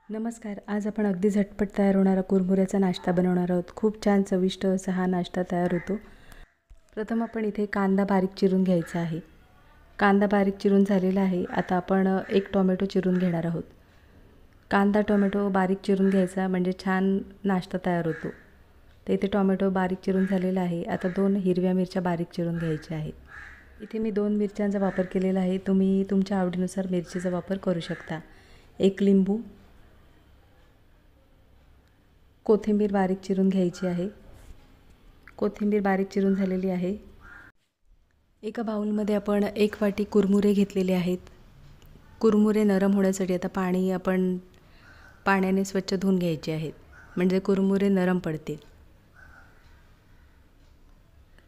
नमस्कार. आज आपण अगदी झटपट तयार होणारा कुरमुऱ्याचा नाश्ता बनवणार आहोत. खूप छान चविष्ट असा हा नाश्ता तयार होतो. प्रथम आपण इथे कांदा बारीक चिरून घ्यायचा आहे. कांदा बारीक चिरून झालेला आहे. आता आपण एक टोमॅटो चिरून घेणार आहोत. कांदा टोमॅटो बारीक चिरून घ्यायचा म्हणजे छान नाश्ता तयार होतो. तर इथे टोमॅटो बारीक चिरून झालेला आहे. आता 2 हिरव्या मिरच्या बारीक चिरून घ्यायच्या आहेत. इथे मी 2 मिरच्यांचा वापर केलेला आहे. तुम्ही तुमच्या आवडीनुसार मिरचीचा वापर करू शकता. 1 लिंबू, कोथिंबीर बारीक चिरून घ्यायची आहे. कोथिंबीर बारीक चिरून झालेली आहे. एका बाउलमध्ये आपण 1 वाटी कुरमुरे घेतलेले आहेत. कुरमुरे नरम होण्यासाठी आता आपण पाण्याने स्वच्छ धुवून घ्यायचे आहेत म्हणजे कुरमुरे नरम पडतील.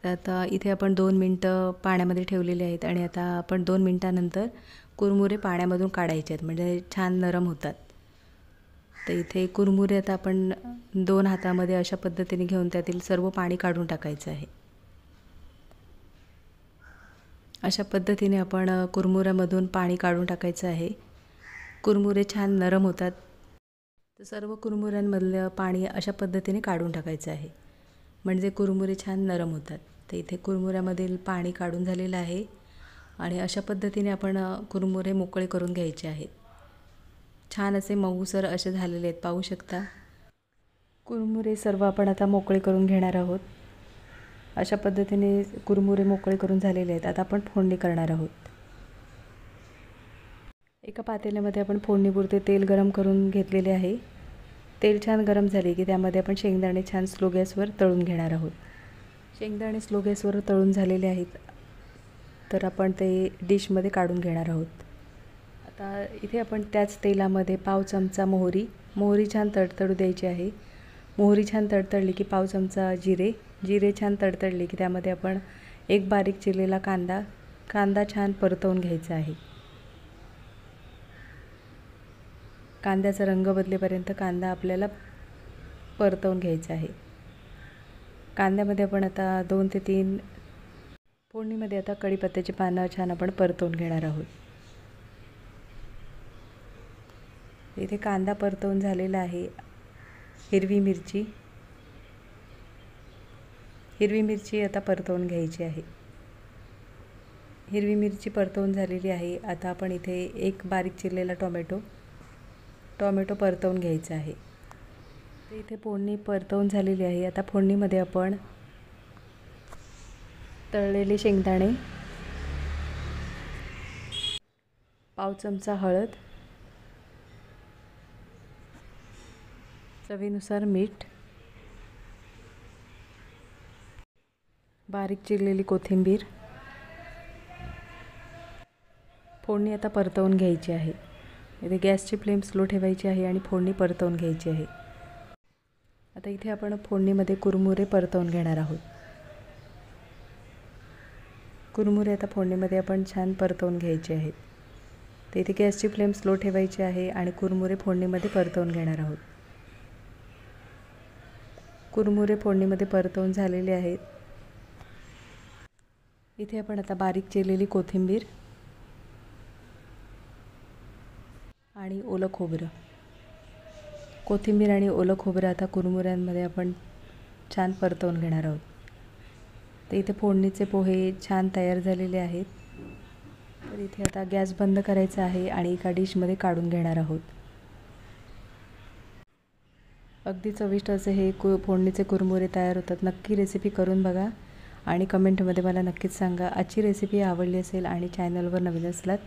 आता इथे आपण 2 मिनटं पाण्यामध्ये ठेवलेले आहेत आणि आता आपण 2 मिनटानंतर कुरमुरे पाण्यामधून काढायचे आहेत म्हणजे छान नरम होतात. तर इथे कुरमुरे आता आपण 2 हातामध्ये अशा पद्धतीने घेऊन त्यातील सर्व पाणी काढून टाकायचं आहे. अशा पद्धतीने आपण कुरमुऱ्यामधून पाणी काढून टाकायचं आहे. कुरमुरे छान नरम होतात. तर सर्व कुरमुऱ्यांमधलं पाणी अशा पद्धतीने काढून टाकायचं आहे म्हणजे कुरमुरे छान नरम होतात. तर इथे कुरमुऱ्यामधील पाणी काढून झालेलं आहे आणि अशा पद्धतीने आपण कुरमुरे मोकळे करून घ्यायचे आहेत. छान असे मऊसर असे झालेले आहेत, पाहू शकता. कुरमुरे सर्व आपण आता मोकळे करून घेणार आहोत. अशा पद्धतीने कुरमुरे मोकळे करून झालेले आहेत. आता आपण फोडणी करणार आहोत. एका पातेल्यामध्ये आपण फोडणीपुरते तेल गरम करून घेतलेले आहे. तेल छान गरम झाले की त्यामध्ये आपण शेंगदाणे छान स्लो गॅसवर तळून घेणार आहोत. शेंगदाणे स्लो गॅसवर तळून झालेले आहेत. तर आपण ते डिशमध्ये काढून घेणार आहोत. आता इथे आपण त्याच तेलामध्ये पाव चमचा मोहरी छान तडतडू द्यायची आहे. मोहरी छान तडतडली की पाव चमचा जिरे छान तडतडले की त्यामध्ये आपण 1 बारीक चिरलेला कांदा छान परतवून घ्यायचा आहे. कांद्याचा रंग बदलेपर्यंत कांदा आपल्याला परतवून घ्यायचा आहे. कांद्यामध्ये आपण आता 2 ते 3 फोडणीमध्ये आता कढीपत्त्याची पानं छान आपण परतवून घेणार आहोत. इथे कांदा परतवून झालेला आहे. हिरवी मिरची आता परतवून घ्यायची आहे. हिरवी मिरची परतवून झालेली आहे. आता आपण इथे 1 बारीक चिरलेला टोमॅटो परतवून घ्यायचा आहे. तर इथे फोडणी परतवून झालेली आहे. आता फोडणीमध्ये आपण तळलेले शेंगदाणे, पाव चमचा हळद, चवीनुसार मीठ, बारीक चिरलेली कोथिंबीर, फोडणी आता परतवून घ्यायची आहे. इथे गॅसची फ्लेम स्लो ठेवायची आहे आणि फोडणी परतवून घ्यायची आहे. आता इथे आपण फोडणीमध्ये कुरमुरे परतवून घेणार आहोत. कुरमुरे आता फोडणीमध्ये आपण छान परतवून घ्यायचे आहेत. तर इथे गॅसची फ्लेम स्लो ठेवायची आहे आणि कुरमुरे फोडणीमध्ये परतवून घेणार आहोत. कुरमुरे फोडणीमध्ये परतवून झालेले आहेत. इथे आपण आता बारीक चिरलेली कोथिंबीर आणि ओलं खोबरं आता कुरमुऱ्यांमध्ये आपण छान परतवून घेणार आहोत. तर इथे फोडणीचे पोहे छान तयार झालेले आहेत. तर इथे आता गॅस बंद करायचा आहे आणि एका डिशमध्ये काढून घेणार आहोत. अगदी चविष्ट असे हे फोडणीचे कुरमुरे तयार होतात. नक्की रेसिपी करून बघा आणि कमेंटमध्ये मला नक्कीच सांगा. आजची रेसिपी आवडली असेल आणि चॅनलवर नवीन असलात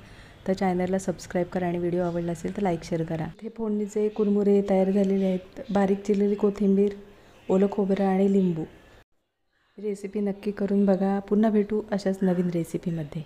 तर चॅनलला सबस्क्राईब करा आणि व्हिडिओ आवडला असेल तर लाईक शेअर करा. हे फोडणीचे कुरमुरे तयार झालेले आहेत. बारीक चिरलेली कोथिंबीर, ओलं खोबरं आणि लिंबू. रेसिपी नक्की करून बघा. पुन्हा भेटू अशाच नवीन रेसिपीमध्ये.